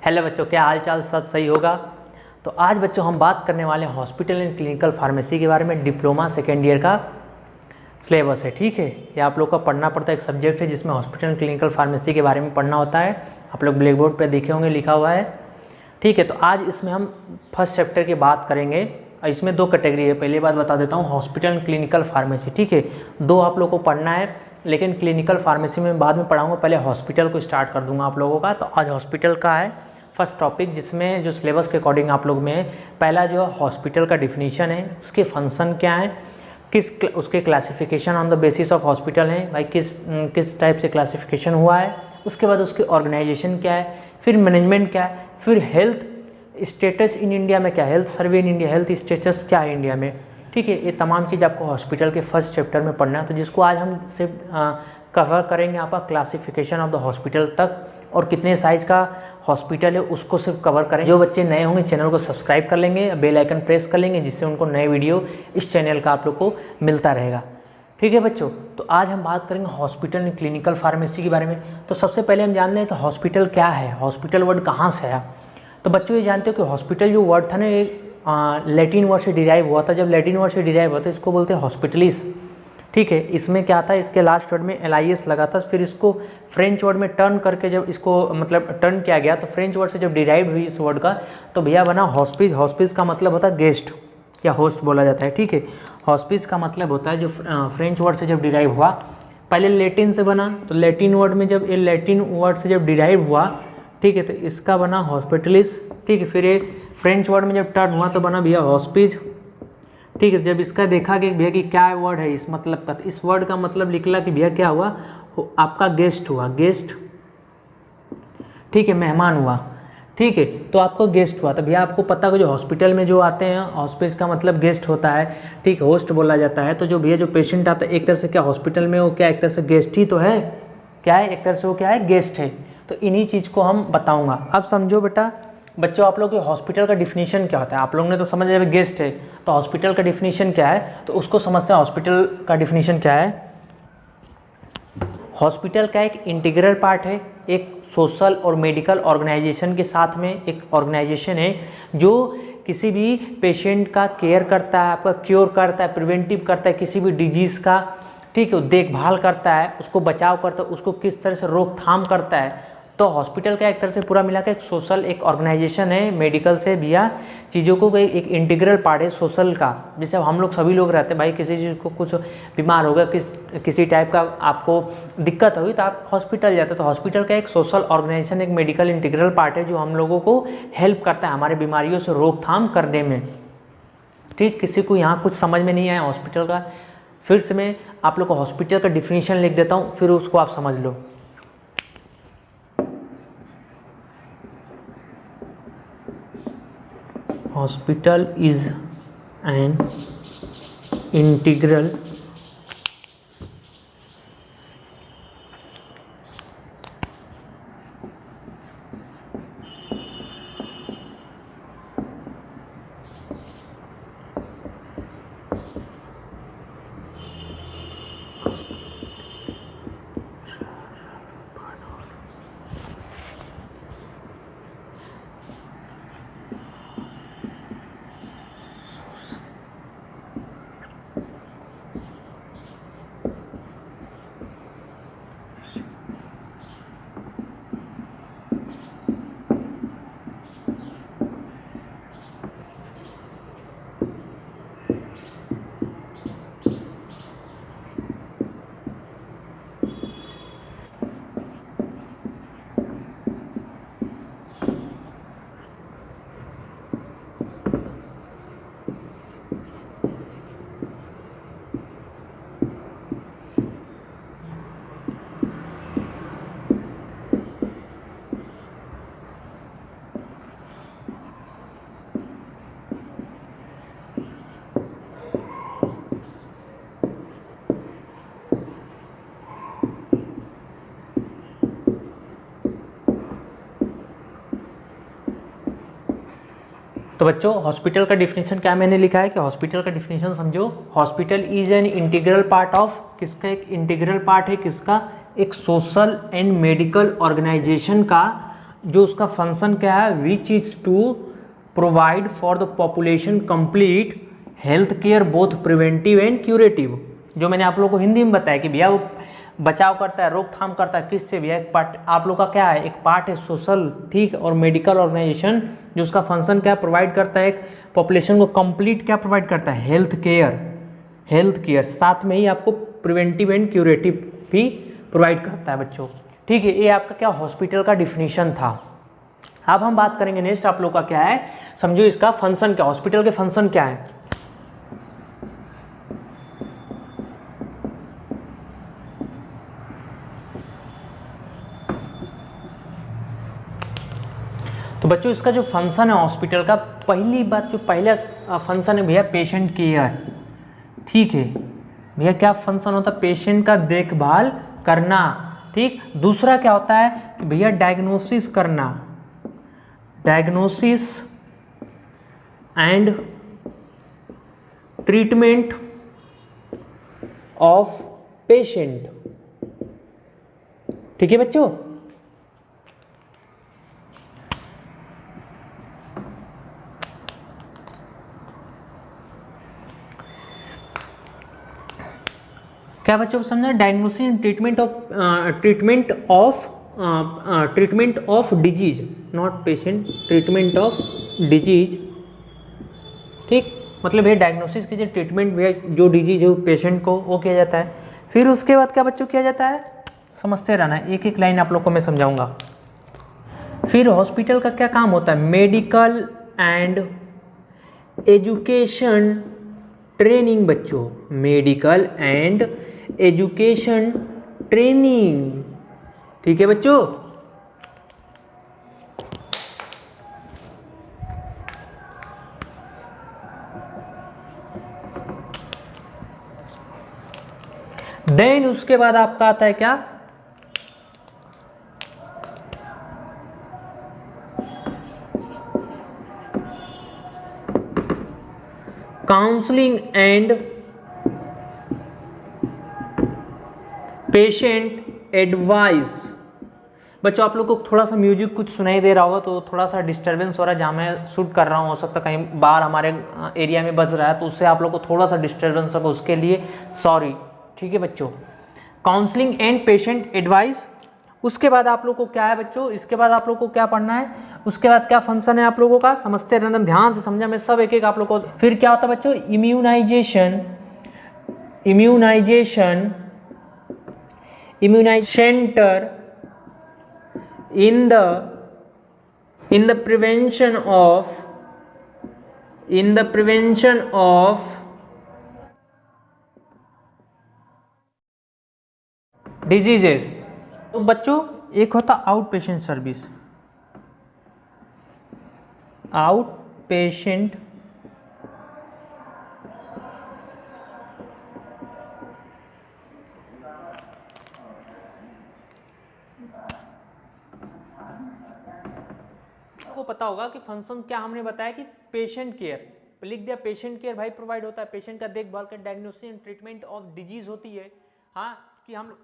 Hello बच्चों, क्या हाल चाल? सब सही होगा। तो आज बच्चों हम बात करने वाले हैं हॉस्पिटल एंड क्लिनिकल फार्मेसी के बारे में। डिप्लोमा सेकेंड ईयर का सिलेबस है, ठीक है। ये आप लोग का पढ़ना पड़ता है, एक सब्जेक्ट है जिसमें हॉस्पिटल एंड क्लिनिकल फार्मेसी के बारे में पढ़ना होता है। आप लोग ब्लैक बोर्ड पर देखे होंगे, लिखा हुआ है, ठीक है। तो आज इसमें हम फर्स्ट चैप्टर की बात करेंगे। इसमें दो कैटेगरी है, पहली बात बता देता हूँ, हॉस्पिटल एंड क्लिनिकल फार्मेसी, ठीक है। दो आप लोग को पढ़ना है, लेकिन क्लिनिकल फार्मेसी में बाद में पढ़ाऊंगा, पहले हॉस्पिटल को स्टार्ट कर दूंगा आप लोगों का। तो आज हॉस्पिटल का है फर्स्ट टॉपिक, जिसमें जो सिलेबस के अकॉर्डिंग आप लोग में पहला जो हॉस्पिटल का डिफिनीशन है, उसके फंक्शन क्या है, उसके classification on the basis of hospital है, भाई किस टाइप से क्लासिफिकेशन हुआ है। उसके बाद उसकी ऑर्गेनाइजेशन क्या है, फिर मैनेजमेंट क्या है, फिर हेल्थ स्टेटस इन इंडिया में क्या है, health survey in India, health status क्या है इंडिया में, ठीक है। ये तमाम चीज़ आपको हॉस्पिटल के फर्स्ट चैप्टर में पढ़ना है। तो जिसको आज हम सिर्फ कवर करेंगे आपका क्लासिफिकेशन ऑफ द हॉस्पिटल तक, और कितने साइज़ का हॉस्पिटल है उसको सिर्फ कवर करें। जो बच्चे नए होंगे चैनल को सब्सक्राइब कर लेंगे, बेल आइकन प्रेस कर लेंगे, जिससे उनको नए वीडियो इस चैनल का आप लोग को मिलता रहेगा, ठीक है बच्चों। तो आज हम बात करेंगे हॉस्पिटल एंड क्लिनिकल फार्मेसी के बारे में। तो सबसे पहले हम जान लें कि हॉस्पिटल क्या है, हॉस्पिटल वर्ड कहाँ से आया। तो बच्चों ये जानते हो कि हॉस्पिटल जो वर्ड था ना, एक लैटिन वर्ड से डिराइव हुआ था। जब लैटिन वर्ड से डिराइव हुआ था, इसको बोलते हैं हॉस्पिटलिस, ठीक है। इसमें क्या था, इसके लास्ट वर्ड में LIS लगा था, फिर इसको फ्रेंच वर्ड में टर्न करके जब इसको मतलब टर्न किया गया, तो फ्रेंच वर्ड से जब डिराइव हुई इस वर्ड का, तो भैया बना हॉस्पिस। हॉस्पिस का मतलब होता है गेस्ट या होस्ट बोला जाता है, ठीक है। हॉस्पिस का मतलब होता है, जो फ्रेंच वर्ड से जब डिराइव हुआ, पहले लैटिन से बना, तो लैटिन वर्ड में जब ये लैटिन वर्ड से जब डिराइव हुआ, ठीक है, तो इसका बना हॉस्पिटलिस, ठीक है। फिर ये फ्रेंच वर्ड में जब टर्न हुआ तो बना भैया हॉस्पिस, ठीक है। जब इसका देखा कि भैया कि क्या वर्ड है इस मतलब का, इस वर्ड का मतलब निकला कि भैया क्या हुआ, आपका गेस्ट हुआ, गेस्ट, ठीक है, मेहमान हुआ, ठीक है। तो आपको गेस्ट हुआ, तो भैया आपको पता है जो हॉस्पिटल में जो आते हैं, हॉस्पिस का मतलब गेस्ट होता है, ठीक है, होस्ट बोला जाता है। तो जो भैया जो पेशेंट आता है, एक तरह से क्या हॉस्पिटल में वो क्या एक तरह से गेस्ट ही तो है, क्या है, एक तरह से वो क्या है, गेस्ट है। तो इन्हीं चीज़ को हम बताऊँगा। अब समझो बेटा बच्चों, आप लोग के हॉस्पिटल का डिफिनीशन क्या होता है। आप लोगों ने तो समझ लिया गेस्ट है, तो हॉस्पिटल का डिफिनीशन क्या है, तो उसको समझते हैं। हॉस्पिटल का डिफिनीशन क्या है, हॉस्पिटल का एक इंटीग्रल पार्ट है, एक सोशल और मेडिकल ऑर्गेनाइजेशन के साथ में एक ऑर्गेनाइजेशन है, जो किसी भी पेशेंट का केयर करता है, आपका क्योर करता है, प्रिवेंटिव करता है किसी भी डिजीज़ का, ठीक है, देखभाल करता है, उसको बचाव करता है, उसको किस तरह से रोकथाम करता है। तो हॉस्पिटल का एक तरह से पूरा मिला के एक सोशल एक ऑर्गेनाइजेशन है, मेडिकल से भैया चीज़ों को एक इंटीग्रल पार्ट है सोशल का। जैसे हम लोग सभी लोग रहते हैं, भाई किसी चीज़ को कुछ बीमार हो गया, किसी टाइप का आपको दिक्कत होगी, तो आप हॉस्पिटल जाते हो। तो हॉस्पिटल का एक सोशल ऑर्गेनाइजेशन, एक मेडिकल इंटीग्रल पार्ट है, जो हम लोगों को हेल्प करता है हमारे बीमारियों से रोकथाम करने में, ठीक। किसी को यहाँ कुछ समझ में नहीं आया हॉस्पिटल का, फिर से मैं आप लोग को हॉस्पिटल का डिफिनीशन लिख देता हूँ, फिर उसको आप समझ लो। Hospital is an integral तो बच्चों हॉस्पिटल का डिफिनीशन क्या मैंने लिखा है कि हॉस्पिटल का डिफिनीशन समझो, hospital is an integral part of, किसका एक इंटीग्रल पार्ट है, किसका, एक सोशल एंड मेडिकल ऑर्गेनाइजेशन का, जो उसका फंक्शन क्या है, which is to provide for the population complete health care both preventive and curative. जो मैंने आप लोगों को हिंदी में बताया कि भैया वो बचाव करता है, रोकथाम करता है, किससे भैया, एक पार्ट आप लोग का क्या है, एक पार्ट है सोशल, ठीक, और मेडिकल ऑर्गेनाइजेशन जो उसका फंक्शन क्या प्रोवाइड करता है, एक पॉपुलेशन को कंप्लीट क्या प्रोवाइड करता है, हेल्थ केयर, साथ में ही आपको प्रिवेंटिव एंड क्यूरेटिव भी प्रोवाइड करता है बच्चों, ठीक है। ये आपका क्या हॉस्पिटल का डिफिनीशन था। अब हम बात करेंगे नेक्स्ट आप लोग का क्या है, समझो इसका फंक्शन क्या, हॉस्पिटल के फंक्शन क्या है। तो बच्चों इसका जो फंक्शन है हॉस्पिटल का, पहली बात जो पहला फंक्शन है भैया पेशेंट केयर, ठीक है भैया, क्या फंक्शन होता है, पेशेंट का देखभाल करना, ठीक। दूसरा क्या होता है कि भैया डायग्नोसिस करना, diagnosis and treatment of patient, ठीक है बच्चों। क्या बच्चों को समझना, diagnosis and treatment of disease, not patient, treatment of disease, ठीक। मतलब ये डायग्नोसिस की जो ट्रीटमेंट जो डिजीज है पेशेंट को वो किया जाता है। फिर उसके बाद क्या बच्चों किया जाता है, समझते रहना, एक एक लाइन आप लोग को मैं समझाऊंगा। फिर हॉस्पिटल का क्या काम होता है, मेडिकल एंड एजुकेशन ट्रेनिंग बच्चों, मेडिकल एंड एजुकेशन ट्रेनिंग, ठीक है बच्चों। देन उसके बाद आपका आता है क्या, काउंसलिंग एंड पेशेंट एडवाइस। बच्चों आप लोग को थोड़ा सा म्यूजिक कुछ सुनाई दे रहा होगा तो थोड़ा सा डिस्टर्बेंस हो रहा है, जहाँ मैं शूट कर रहा हूँ, हो सकता है कहीं बाहर हमारे एरिया में बज रहा है तो उससे आप लोग को थोड़ा सा डिस्टर्बेंस होगा, उसके लिए सॉरी, ठीक है बच्चों। Counselling and patient advice. उसके बाद आप लोग को क्या है बच्चों, इसके बाद आप लोग को क्या पढ़ना है, उसके बाद क्या फंक्शन है आप लोगों का, समझते रहना, ध्यान से समझा, मैं सब एक एक आप लोग को। फिर क्या होता है बच्चों, immunisation centre in the prevention of diseases. तो बच्चों एक होता out patient service, out patient को पता होगा कि फंक्शन क्या हमने बताया कि पेशेंट केयर, लिख दिया पेशेंट केयर भाई प्रोवाइड होता है, पेशेंट का देखभाल कर, diagnosis and treatment of disease होती है, हाँ कि हम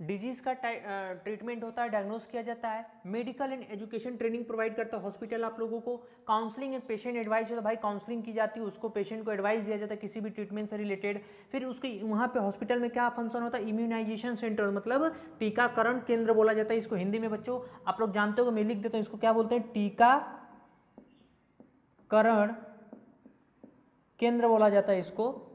डिजीज का ट्रीटमेंट होता है, डायग्नोस किया जाता है, medical and education training provide करता है हॉस्पिटल आप लोगों को, काउंसलिंग एंड पेशेंट एडवाइस होता है, भाई काउंसलिंग की जाती है, उसको पेशेंट को एडवाइस दिया जाता है किसी भी ट्रीटमेंट से रिलेटेड। फिर उसके वहाँ पे हॉस्पिटल में क्या फंक्शन होता है, इम्यूनाइजेशन सेंटर, मतलब टीकाकरण केंद्र बोला जाता है इसको हिंदी में बच्चों, आप लोग जानते हो, मैं लिख देता हूँ इसको, क्या बोलते हैं, टीकाकरण केंद्र बोला जाता है इसको,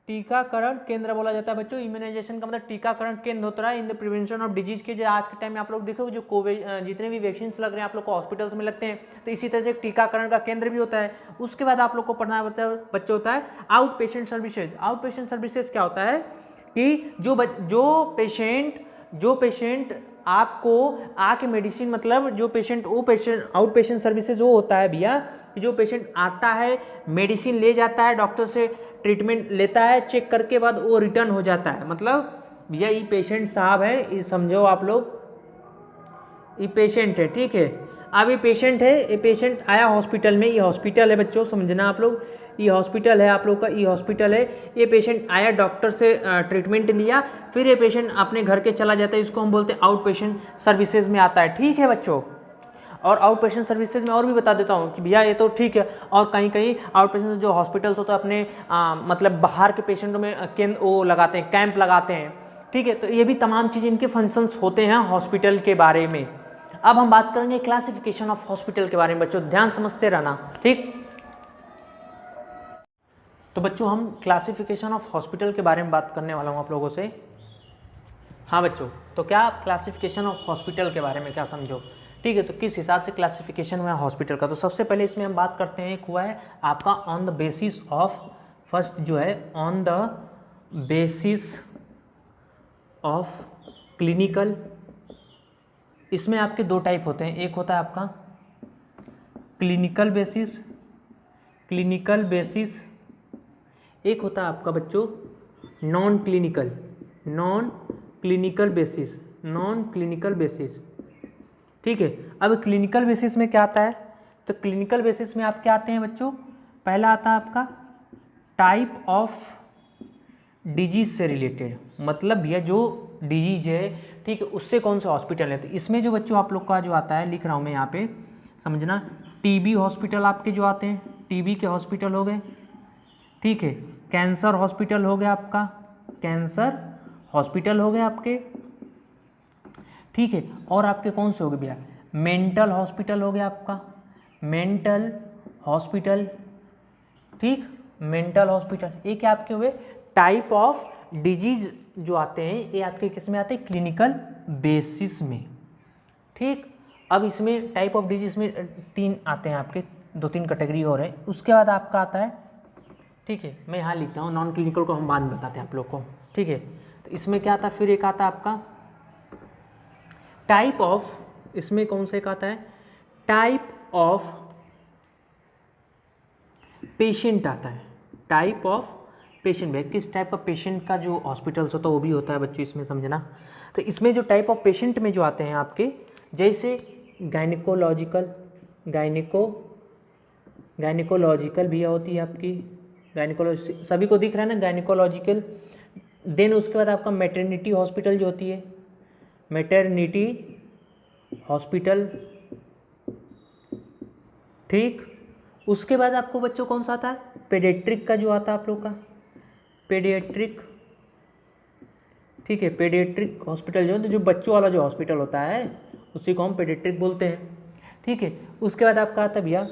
टीकाकरण केंद्र बोला जाता है बच्चों। इम्यूनाइजेशन का मतलब टीकाकरण केंद्र होता है in the prevention of disease के, जो आज के टाइम में आप लोग देखोगे जो कोविड जितने भी वैक्सीन लग रहे हैं आप लोग को हॉस्पिटल्स में लगते हैं, तो इसी तरह से टीकाकरण का केंद्र भी होता है। उसके बाद आप लोग को पढ़ना बच्चे होता है out patient services. Out patient services क्या होता है कि जो पेशेंट आपको आके मेडिसिन, मतलब जो पेशेंट आउट पेशेंट सर्विसेज वो होता है भैया, जो पेशेंट आता है मेडिसिन ले जाता है, डॉक्टर से ट्रीटमेंट लेता है, चेक करके बाद वो रिटर्न हो जाता है, मतलब भैया ये पेशेंट साहब है, ये समझो आप लोग ये पेशेंट है, ठीक है। अब ये पेशेंट है, ये पेशेंट आया हॉस्पिटल में, ये हॉस्पिटल है बच्चों, समझना आप लोग, ये हॉस्पिटल है आप लोग का, ये हॉस्पिटल है। ये पेशेंट आया, डॉक्टर से ट्रीटमेंट लिया, फिर ये पेशेंट अपने घर के चला जाता है, इसको हम बोलते हैं आउट पेशेंट सर्विसेज में आता है। ठीक है बच्चों, और आउट पेशेंट सर्विसेज में और भी बता देता हूँ कि भैया ये तो ठीक है, और कहीं कहीं आउट पेशेंट जो हॉस्पिटल्स होते हैं अपने मतलब बाहर के पेशेंटों में केंद्र वो लगाते हैं, कैंप लगाते हैं। ठीक है, तो ये भी तमाम चीज़ इनके फंक्शंस होते हैं हॉस्पिटल के बारे में। अब हम बात करेंगे क्लासिफिकेशन ऑफ हॉस्पिटल के बारे में बच्चों, ध्यान समझते रहना। ठीक, तो बच्चों हम क्लासिफिकेशन ऑफ हॉस्पिटल के बारे में बात करने वाला हूँ आप लोगों से। हाँ बच्चों, तो क्या क्लासिफिकेशन ऑफ हॉस्पिटल के बारे में क्या समझो। ठीक है, तो किस हिसाब से क्लासिफिकेशन हुआ है हॉस्पिटल का, तो सबसे पहले इसमें हम बात करते हैं, एक हुआ है आपका on the basis of, first जो है on the basis of clinical. इसमें आपके दो टाइप होते हैं, एक होता है आपका क्लिनिकल बेसिस, क्लिनिकल बेसिस, एक होता है आपका बच्चों non clinical, non clinical basis, non clinical basis. ठीक है, अब क्लिनिकल बेसिस में क्या आता है, तो क्लिनिकल बेसिस में आप क्या आते हैं बच्चों, पहला आता है आपका टाइप ऑफ डिजीज से रिलेटेड, मतलब भैया जो डिजीज है, ठीक है, उससे कौन सा हॉस्पिटल है। तो इसमें जो बच्चों आप लोग का जो आता है, लिख रहा हूँ मैं यहाँ पे, समझना, टीबी हॉस्पिटल आपके जो आते हैं, टीबी के हॉस्पिटल हो गए। ठीक है, कैंसर हॉस्पिटल हो गया आपका, कैंसर हॉस्पिटल हो गए आपके। ठीक है, और आपके कौन से हो गए भैया, मेंटल हॉस्पिटल हो गया आपका, मेंटल हॉस्पिटल। ठीक, मेंटल हॉस्पिटल, ये क्या आपके हुए टाइप ऑफ डिजीज जो आते हैं, ये आपके किस में आते हैं, क्लिनिकल बेसिस में। ठीक, अब इसमें टाइप ऑफ डिजीज में तीन आते हैं आपके, दो तीन कैटेगरी और है। उसके बाद आपका आता है, ठीक है, मैं यहाँ लिखता हूँ, नॉन क्लिनिकल को हम बाद में बताते हैं आप लोग को। ठीक है, तो इसमें क्या आता है, फिर एक आता है आपका टाइप ऑफ, इसमें कौन सा एक आता है, टाइप ऑफ पेशेंट आता है, टाइप ऑफ पेशेंट है, किस टाइप ऑफ पेशेंट का जो हॉस्पिटल्स होता है वो भी होता है बच्चों इसमें, समझना। तो इसमें जो टाइप ऑफ पेशेंट में जो आते हैं आपके, जैसे गायनिकोलॉजिकल, गायनिकोलॉजिकल भी होती है आपकी, गायनिकोलॉजी सभी को दिख रहा है ना, गायनिकोलॉजिकल। देन उसके बाद आपका मैटरनिटी हॉस्पिटल जो होती है, मैटरनिटी हॉस्पिटल। ठीक, उसके बाद आपको बच्चों कौन सा आता है, पेडियाट्रिक का जो आता है आप लोग का, पेडियाट्रिक। ठीक है, पेडियाट्रिक हॉस्पिटल जो है, तो जो बच्चों वाला जो हॉस्पिटल होता है उसी को हम पेडियाट्रिक बोलते हैं। ठीक है, उसके बाद आपका आता है भैया,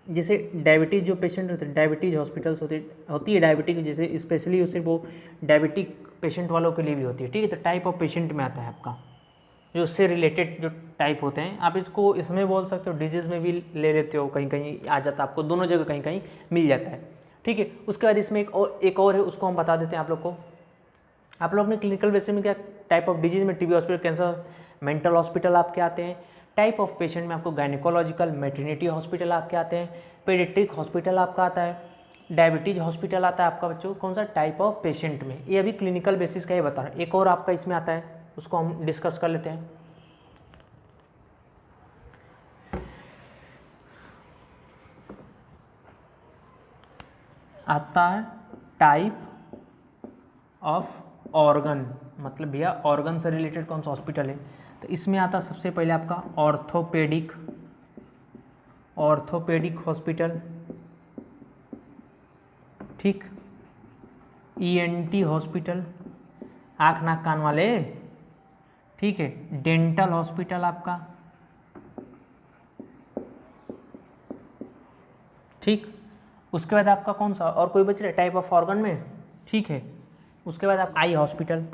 जैसे डायबिटीज़ जो पेशेंट होते हैं, डायबिटीज़ हॉस्पिटल्स होती है डायबिटिक, जैसे स्पेशली उसे वो डायबिटिक पेशेंट वालों के लिए भी होती है। ठीक है, तो टाइप ऑफ पेशेंट में आता है आपका, जो उससे रिलेटेड जो टाइप होते हैं, आप इसको इसमें बोल सकते हो, डिजीज़ में भी ले लेते हो, कहीं कहीं आ जाता है आपको, दोनों जगह कहीं कहीं मिल जाता है। ठीक है, उसके बाद इसमें एक और है, उसको हम बता देते हैं आप लोग को। आप लोग ने क्लिनिकल बेसिस में क्या टाइप ऑफ डिजीज में TB hospital, cancer, mental hospital आपके आते हैं। टाइप ऑफ पेशेंट में आपको गायनिकोलॉजिकल, मैटरनिटी हॉस्पिटल आपके आते हैं, पेडियाट्रिक हॉस्पिटल आपका आता है, डायबिटीज हॉस्पिटल आता है आपका बच्चों, कौन सा टाइप ऑफ पेशेंट में। ये अभी क्लिनिकल बेसिस का ही बता रहा है। एक और आपका इसमें आता है, उसको हम डिस्कस कर लेते हैं। आता है टाइप ऑफ ऑर्गन, मतलब भैया ऑर्गन से रिलेटेड कौन सा हॉस्पिटल है। तो इसमें आता सबसे पहले आपका ऑर्थोपेडिक, ऑर्थोपेडिक हॉस्पिटल। ठीक, ईएनटी हॉस्पिटल, आँख नाक कान वाले। ठीक है, डेंटल हॉस्पिटल आपका। ठीक, उसके बाद आपका कौन सा और कोई बच रहा है टाइप ऑफ ऑर्गन में। ठीक है, उसके बाद आप आई हॉस्पिटल,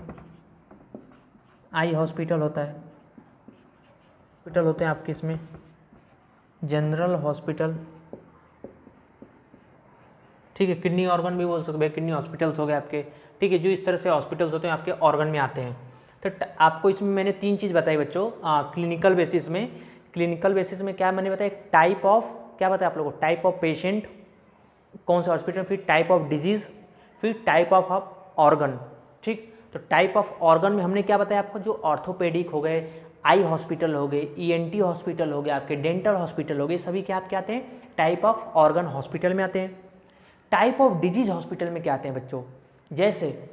आई हॉस्पिटल होता है, हॉस्पिटल होते हैं आपके इसमें, जनरल हॉस्पिटल। ठीक है, किडनी ऑर्गन भी बोल सकते हैं, किडनी हॉस्पिटल्स हो गए आपके। ठीक है, जो इस तरह से हॉस्पिटल्स होते हैं आपके ऑर्गन में आते हैं। तो आपको इसमें मैंने तीन चीज़ बताई बच्चों, क्लिनिकल बेसिस में। क्लिनिकल बेसिस में क्या मैंने बताया, टाइप ऑफ, क्या बताया आप लोगों को, टाइप ऑफ पेशेंट कौन सा हॉस्पिटल, फिर टाइप ऑफ डिजीज, फिर टाइप ऑफ ऑर्गन। ठीक, तो टाइप ऑफ ऑर्गन में हमने क्या बताया आपको, जो ऑर्थोपेडिक हो गए, आई हॉस्पिटल हो गए, ENT हॉस्पिटल हो गए, आपके डेंटल हॉस्पिटल हो गए, सभी क्या आपके आते हैं टाइप ऑफ ऑर्गन हॉस्पिटल में आते हैं। टाइप ऑफ डिजीज हॉस्पिटल में क्या आते हैं बच्चों, जैसे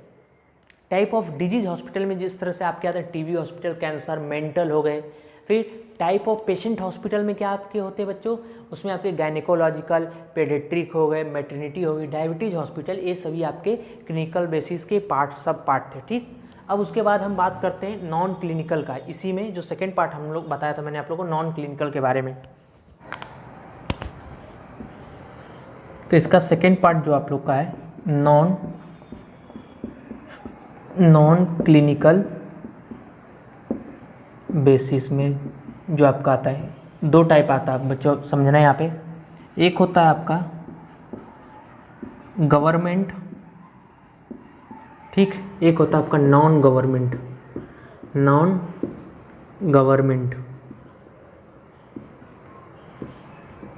टाइप ऑफ डिजीज हॉस्पिटल में जिस तरह से आपके आते हैं टीबी हॉस्पिटल, कैंसर, मेंटल हो गए। फिर टाइप ऑफ पेशेंट हॉस्पिटल में क्या आपके होते हैं बच्चों, उसमें आपके गायनेकोलॉजिकल, पेडियाट्रिक हो गए, मैटरनिटी हो गई, डायबिटीज हॉस्पिटल, ये सभी आपके क्लिनिकल बेसिस के सब पार्ट थे। ठीक, अब उसके बाद हम बात करते हैं नॉन क्लिनिकल का। इसी में जो सेकेंड पार्ट हम लोग बताया था मैंने आप लोगों को नॉन क्लिनिकल के बारे में, तो इसका सेकेंड पार्ट जो आप लोग का है नॉन क्लिनिकल बेसिस में जो आपका आता है, दो टाइप आता है बच्चों, समझना है यहाँ पे। एक होता है आपका गवर्नमेंट, ठीक, एक होता है आपका नॉन गवर्नमेंट,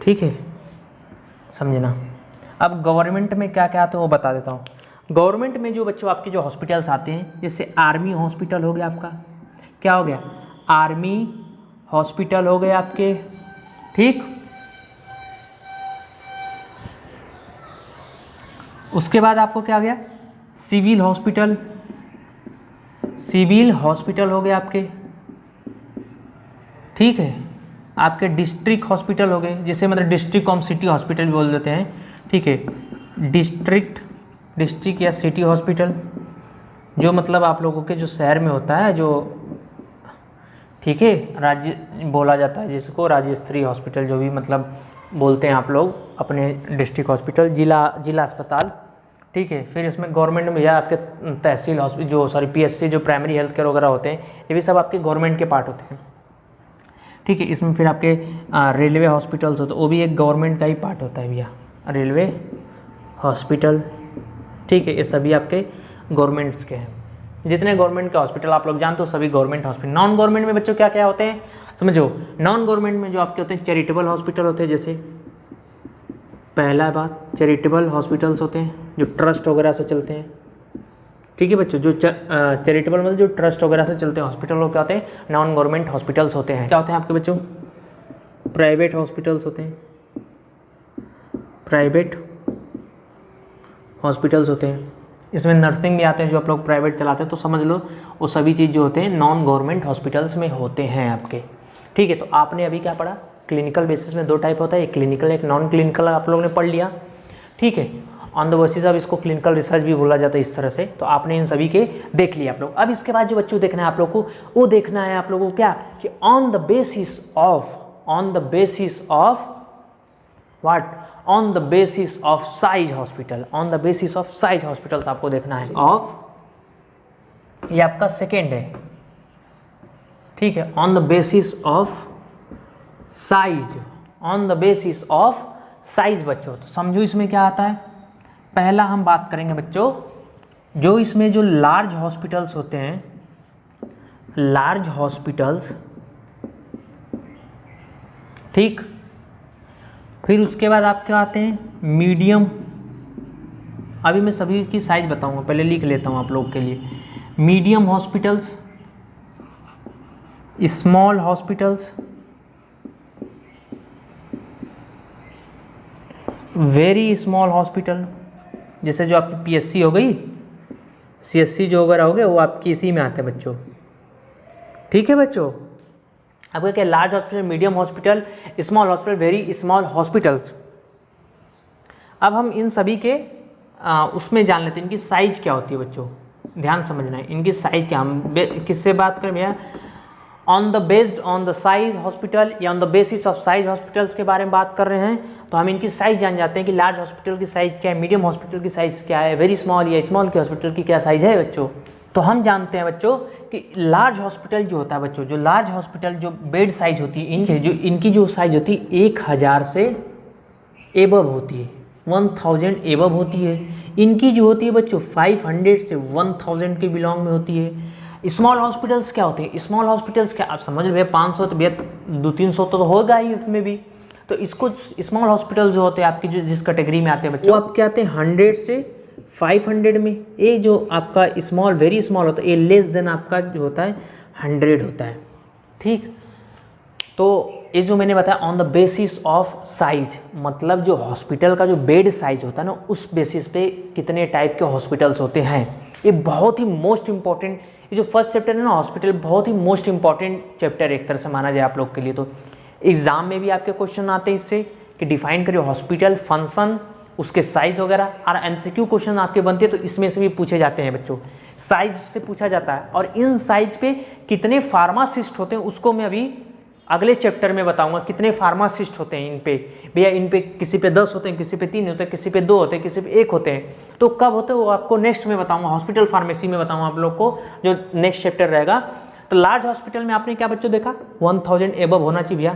ठीक है, समझना। अब गवर्नमेंट में क्या क्या आता है वो बता देता हूँ। गवर्नमेंट में जो बच्चों आपके जो हॉस्पिटल्स आते हैं, जैसे आर्मी हॉस्पिटल हो गया आपका, क्या हो गया, आर्मी हॉस्पिटल हो गए आपके, ठीक। उसके बाद आपको क्या आ गया, सिविल हॉस्पिटल हो गए आपके, ठीक है। आपके डिस्ट्रिक्ट हॉस्पिटल हो गए, जिसे मतलब डिस्ट्रिक्ट कॉम सिटी हॉस्पिटल भी बोल देते हैं, ठीक है। डिस्ट्रिक्ट या सिटी हॉस्पिटल जो मतलब आप लोगों के जो शहर में होता है, जो, ठीक है, राज्य बोला जाता है जिसको राज्य स्तरीय हॉस्पिटल जो भी मतलब बोलते हैं आप लोग अपने डिस्ट्रिक्ट हॉस्पिटल, जिला अस्पताल, ठीक है। फिर इसमें गवर्नमेंट में या आपके तहसील हॉस्पिटल जो PSC जो प्राइमरी हेल्थ केयर वगैरह होते हैं, ये भी सब आपके गवर्नमेंट के पार्ट होते हैं, ठीक है। इसमें फिर आपके रेलवे हॉस्पिटल्स होते हैं, वो भी एक गवर्नमेंट का ही पार्ट होता है भैया, रेलवे हॉस्पिटल, ठीक है। ये सभी आपके गवर्नमेंट्स के हैं। जितने गवर्नमेंट के हॉस्पिटल आप लोग जानते हो सभी गवर्नमेंट हॉस्पिटल। नॉन गवर्नमेंट में बच्चों क्या क्या होते हैं समझो। नॉन गवर्नमेंट में जो आपके होते हैं चैरिटेबल हॉस्पिटल होते हैं, जैसे पहला बात चैरिटेबल हॉस्पिटल्स होते हैं जो ट्रस्ट वगैरह से चलते हैं, ठीक है बच्चों। जो चैरिटेबल मतलब जो ट्रस्ट वगैरह से चलते हैं हॉस्पिटल, वो क्या होते हैं, नॉन गवर्नमेंट हॉस्पिटल्स होते हैं। क्या होते हैं आपके बच्चों, प्राइवेट हॉस्पिटल्स होते हैं, प्राइवेट हॉस्पिटल्स होते हैं। इसमें नर्सिंग भी आते हैं जो आप लोग प्राइवेट चलाते हैं, तो समझ लो वो सभी चीज़ जो होते हैं नॉन गवर्नमेंट हॉस्पिटल्स में होते हैं आपके, ठीक है। तो आपने अभी क्या पढ़ा, क्लिनिकल बेसिस में दो टाइप होता है, एक क्लिनिकल एक नॉन क्लिनिकल, आप लोगों ने पढ़ लिया, ठीक है। ऑन द बेसिस अब इसको क्लिनिकल रिसर्च भी बोला जाता है इस तरह से, तो आपने इन सभी के देख लिया आप लोग। अब इसके बाद जो बच्चों देखना है आप लोग को, वो देखना है आप लोगों को क्या, कि on the basis of what, on the basis of size hospital, on the basis of size hospital आपको देखना है। ऑफ, ये आपका सेकेंड है, ठीक है। On the basis of size, on the basis of size बच्चों, तो समझो इसमें क्या आता है। पहला हम बात करेंगे बच्चों, जो इसमें जो लार्ज हॉस्पिटल्स होते हैं, लार्ज हॉस्पिटल्स, ठीक। फिर उसके बाद आपके आते हैं मीडियम, अभी मैं सभी की साइज बताऊंगा, पहले लिख लेता हूं आप लोग के लिए। Medium hospitals, small hospitals, very small hospital, जैसे जो आपकी PSC हो गई, CSC जो वगैरह हो गए, वो आपकी इसी में आते हैं बच्चों, ठीक है बच्चों। आपका क्या, large hospital, medium hospital, small hospital, very small hospitals. अब हम इन सभी के उसमें जान लेते हैं इनकी साइज क्या होती है बच्चों, ध्यान समझना है इनकी साइज क्या। हम किससे बात करें भैया, on the based on the size hospital या on the basis of size hospitals के बारे में बात कर रहे हैं, तो हम इनकी साइज जान जाते हैं कि लार्ज हॉस्पिटल की साइज क्या है, मीडियम हॉस्पिटल की साइज क्या है, वेरी स्मॉल या स्मॉल की हॉस्पिटल की क्या साइज है बच्चों। तो हम जानते हैं बच्चों कि लार्ज हॉस्पिटल जो होता है बच्चों, जो लार्ज हॉस्पिटल जो बेड साइज होती है इनकी जो साइज होती है 1000 से एबव होती है, 1000 एबव होती है। इनकी जो होती है बच्चों 500 से 1000 के बिलोंग में होती है। स्मॉल हॉस्पिटल्स क्या होते हैं, स्मॉल हॉस्पिटल्स क्या आप समझ रहे, 500 तो भैया 200-300 तो होगा ही इसमें भी। तो इसको स्मॉल हॉस्पिटल जो होते हैं आपकी जो जिस कैटेगरी में आते हैं बच्चों, वो आप क्या आते हैं 100 से 500 में। ये जो आपका स्मॉल वेरी स्मॉल होता है, ये लेस देन आपका जो होता है 100 होता है, ठीक। तो ये जो मैंने बताया on the basis of size, मतलब जो हॉस्पिटल का जो बेड साइज होता है ना, उस बेसिस पे कितने टाइप के हॉस्पिटल्स होते हैं। ये बहुत ही मोस्ट इंपॉर्टेंट, ये जो फर्स्ट चैप्टर है ना हॉस्पिटल, बहुत ही मोस्ट इंपॉर्टेंट चैप्टर एक तरह से माना जाए आप लोग के लिए। तो एग्जाम में भी आपके क्वेश्चन आते हैं इससे कि डिफाइन करिए हॉस्पिटल, फंक्शन, उसके साइज वगैरह, और एमसीक्यू क्वेश्चन आपके बनते हैं तो इसमें से भी पूछे जाते हैं बच्चों। साइज से पूछा जाता है, और इन साइज पे कितने फार्मासिस्ट होते हैं उसको मैं अभी अगले चैप्टर में बताऊंगा। कितने फार्मासिस्ट होते हैं इन पे, भैया इन पे किसी पे 10 होते हैं, किसी पे 3 होते हैं, किसी पे 2 होते हैं, किसी पे 1 होते हैं। तो कब होते हैं वो आपको नेक्स्ट में बताऊंगा, हॉस्पिटल फार्मेसी में बताऊंगा आप लोग को, जो नेक्स्ट चैप्टर रहेगा। तो लार्ज हॉस्पिटल में आपने क्या बच्चों देखा, 1000 एबव होना चाहिए भैया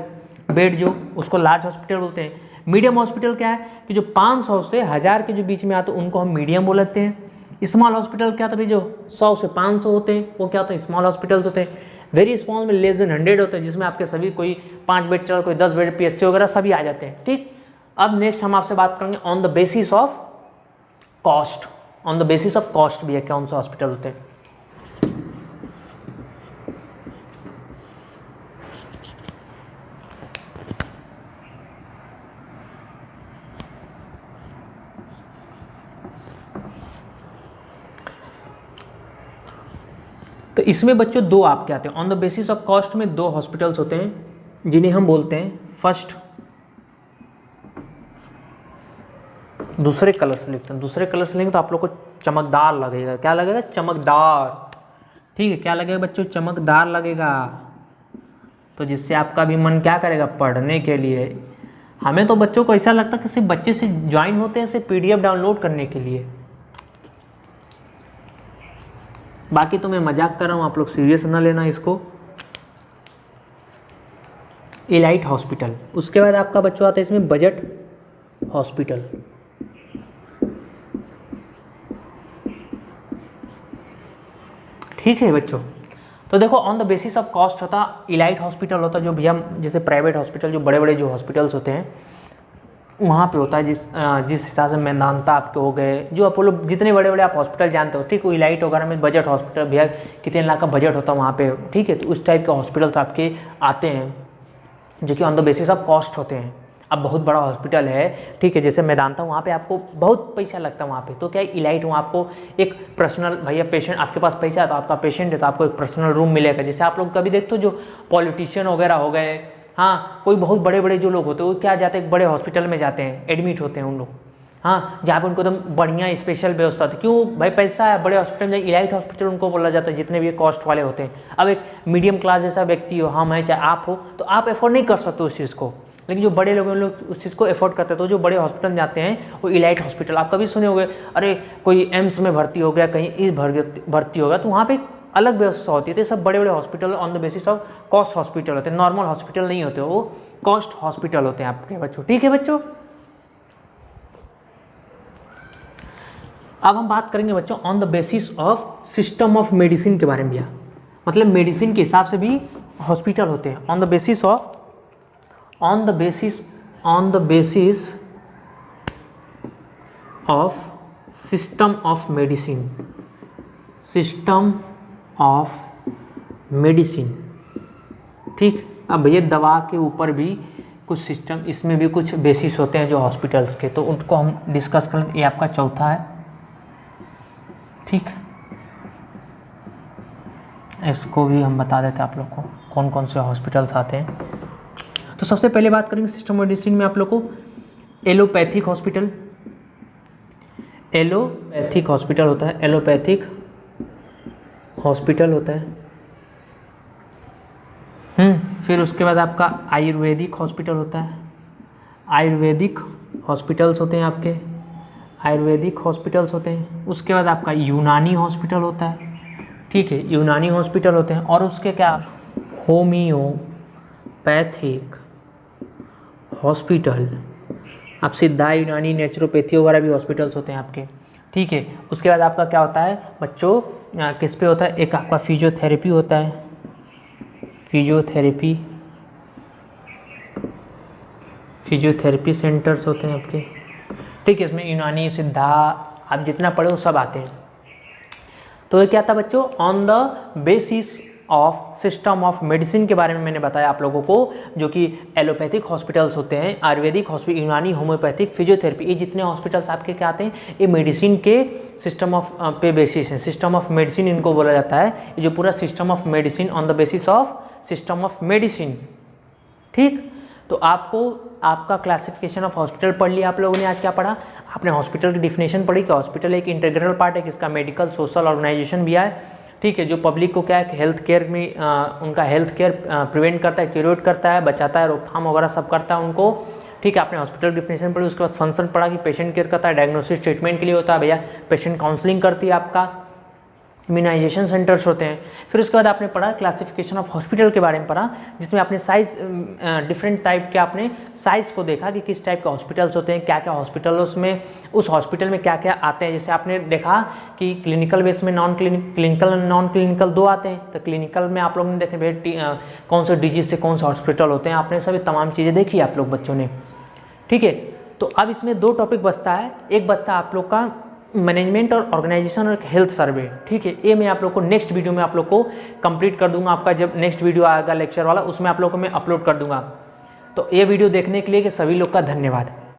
बेड, जो उसको लार्ज हॉस्पिटल बोलते हैं। मीडियम हॉस्पिटल क्या है कि जो 500 से 1000 के जो बीच में आते हैं उनको हम मीडियम बोलते हैं। स्मॉल हॉस्पिटल क्या होता है, जो 100 से 500 होते हैं वो क्या होते हैं, स्मॉल हॉस्पिटल्स होते हैं। वेरी स्मॉल में लेस देन 100 होते हैं, जिसमें आपके सभी कोई 5 बेड चल, कोई 10 बेड, पीएससी वगैरह सभी आ जाते हैं। ठीक, अब नेक्स्ट हम आपसे बात करेंगे on the basis of cost. On the basis of cost भी है कौन सा हॉस्पिटल होते हैं। तो इसमें बच्चों दो आपके आते हैं, on the basis of cost में 2 हॉस्पिटल्स होते हैं जिन्हें हम बोलते हैं फर्स्ट, दूसरे कलर से लिखते हैं, दूसरे कलर से लिखेंगे तो आप लोग को चमकदार लगेगा। क्या लगेगा, चमकदार। ठीक है, क्या लगेगा बच्चों, चमकदार लगेगा। तो जिससे आपका भी मन क्या करेगा पढ़ने के लिए। हमें तो बच्चों को ऐसा लगता है कि सिर्फ बच्चे से ज्वाइन होते हैं सिर्फ पीडीएफ डाउनलोड करने के लिए। बाकी तो मैं मजाक कर रहा हूँ, आप लोग सीरियस ना लेना इसको। एलाइट हॉस्पिटल, उसके बाद आपका बच्चों आता है इसमें बजट हॉस्पिटल। ठीक है बच्चों, तो देखो on the basis of cost होता इलाइट हॉस्पिटल होता, जो भैया जैसे प्राइवेट हॉस्पिटल, जो बड़े बड़े जो हॉस्पिटल्स होते हैं वहाँ पे होता है। जिस हिसाब से मेदांता आपके हो गए, जो अपोलो, जितने बड़े बड़े आप हॉस्पिटल जानते हो, ठीक, वो इलाइट वगैरह में बजट हॉस्पिटल, भैया कितने लाख का बजट होता है वहाँ पे। ठीक है, तो उस टाइप के हॉस्पिटल्स आपके आते हैं जो कि on the basis of cost होते हैं। अब बहुत बड़ा हॉस्पिटल है, ठीक है, जैसे मेदांता, वहाँ पे आपको बहुत पैसा लगता है वहाँ पे, तो क्या इलाइट वहाँ आपको एक पर्सनल, भैया पेशेंट आपके पास पैसा है तो आपका पेशेंट है तो आपको एक पर्सनल रूम मिलेगा। जैसे आप लोग कभी देखते हो जो पॉलिटिशियन वगैरह हो गए, हाँ, कोई बहुत बड़े बड़े जो लोग होते हैं वो क्या जाते हैं, बड़े हॉस्पिटल में जाते हैं, एडमिट होते हैं उन लोग, हाँ, जहाँ पे उनको एकदम बढ़िया स्पेशल व्यवस्था होती है। क्यों भाई, पैसा है, बड़े हॉस्पिटल में। इलाइट हॉस्पिटल उनको बोला जाता है जितने भी कॉस्ट वाले होते हैं। अब एक मीडियम क्लास जैसा व्यक्ति हो, हम हैं चाहे आप हो, तो आप एफोर्ड नहीं कर सकते उस चीज़ को, लेकिन जो बड़े लोग हैं लोग उस चीज़ को एफोर्ड करते हैं। तो जो बड़े हॉस्पिटल में जाते हैं वो इलाइट हॉस्पिटल। आप कभी सुने होंगे, अरे कोई एम्स में भर्ती हो गया, कहीं इस भर्ती हो गया, तो वहाँ पे अलग व्यवस्था होती है। तो सब बड़े बड़े hospital on the basis of cost hospital होते हैं, नॉर्मल हॉस्पिटल नहीं होते, वो कॉस्ट हॉस्पिटल होते हैं आपके बच्चों। ठीक है बच्चों, अब हम बात करेंगे बच्चों on the basis of system of medicine के बारे में। भैया मतलब मेडिसिन के हिसाब से भी हॉस्पिटल होते हैं, on the basis of system of medicine, system of medicine. ठीक, अब भैया दवा के ऊपर भी कुछ सिस्टम, इसमें भी कुछ बेसिस होते हैं जो हॉस्पिटल्स के, तो उनको हम डिस्कस कर लें। ये आपका चौथा है। ठीक, इसको भी हम बता देते हैं आप लोग को कौन कौन से हॉस्पिटल्स आते हैं। तो सबसे पहले बात करेंगे सिस्टम मेडिसिन में आप लोग को एलोपैथिक हॉस्पिटल, एलोपैथिक हॉस्पिटल होता है, एलोपैथिक हॉस्पिटल होता है। फिर उसके बाद आपका आयुर्वेदिक हॉस्पिटल होता है, आयुर्वेदिक हॉस्पिटल्स होते हैं आपके, आयुर्वेदिक हॉस्पिटल्स होते हैं। उसके बाद आपका यूनानी हॉस्पिटल होता है। ठीक है, यूनानी हॉस्पिटल होते हैं। और उसके क्या, होम्योपैथिक हॉस्पिटल, आप सिद्धा, यूनानी, नेचुरोपैथी वगैरह भी हॉस्पिटल्स होते हैं आपके। ठीक है, उसके बाद आपका क्या होता है बच्चों, किस पे होता है, एक आपका फिजियोथेरेपी होता है, फिजियोथेरेपी सेंटर्स होते हैं आपके। ठीक है, इसमें यूनानी, सिद्धा, आप जितना पढ़े वो सब आते हैं। तो ये क्या था बच्चों, on the basis of system of medicine के बारे में मैंने बताया आप लोगों को, जो कि एलोपैथिक हॉस्पिटल्स होते हैं, आयुर्वेदिक हॉस्पिटल, यूनानी, होम्योपैथिक, फिजियोथेरेपी, ये जितने हॉस्पिटल्स आपके क्या आते हैं, ये मेडिसिन के सिस्टम ऑफ पे बेसिस हैं, सिस्टम ऑफ मेडिसिन इनको बोला जाता है। ये जो पूरा system of medicine on the basis of system of medicine, ठीक। तो आपको आपका क्लासिफिकेशन ऑफ हॉस्पिटल पढ़ लिया आप लोगों ने। आज क्या पढ़ा आपने, हॉस्पिटल की डिफिनेशन पढ़ी कि हॉस्पिटल एक इंटीग्रल पार्ट है, किसका, मेडिकल सोशल ऑर्गेनाइजेशन भी है, ठीक है, जो पब्लिक को क्या है, हेल्थ केयर में उनका हेल्थ केयर प्रिवेंट करता है, क्यूरेट करता है, बचाता है, रोकथाम वगैरह सब करता है उनको, ठीक है। आपने हॉस्पिटल डिफिनेशन पढ़ी, उसके बाद फंक्शन पढ़ा कि पेशेंट केयर करता है, डायग्नोसिस ट्रीटमेंट के लिए होता है भैया, पेशेंट काउंसलिंग करती है, आपका इम्यूनाइजेशन सेंटर्स होते हैं। फिर उसके बाद आपने पढ़ा क्लासिफिकेशन ऑफ हॉस्पिटल के बारे में पढ़ा, जिसमें आपने साइज डिफरेंट टाइप के आपने साइज़ को देखा कि किस टाइप के हॉस्पिटल्स होते हैं, क्या क्या हॉस्पिटल्स में, उस हॉस्पिटल में क्या क्या आते हैं। जैसे आपने देखा कि क्लिनिकल बेस में नॉन क्लिनिकल दो आते हैं। तो क्लिनिकल में आप लोगों ने देखे भैया कौन सा डिजीज से कौन सा हॉस्पिटल होते हैं, आपने सभी तमाम चीज़ें देखी आप लोग बच्चों ने, ठीक है। तो अब इसमें दो टॉपिक बचता है, एक बचता है आप लोग का मैनेजमेंट और ऑर्गेनाइजेशन और हेल्थ सर्वे, ठीक है। ये मैं आप लोग को नेक्स्ट वीडियो में आप लोग को कंप्लीट कर दूंगा। आपका जब नेक्स्ट वीडियो आएगा लेक्चर वाला, उसमें आप लोग को मैं अपलोड कर दूंगा। तो ये वीडियो देखने के लिए कि सभी लोग का धन्यवाद।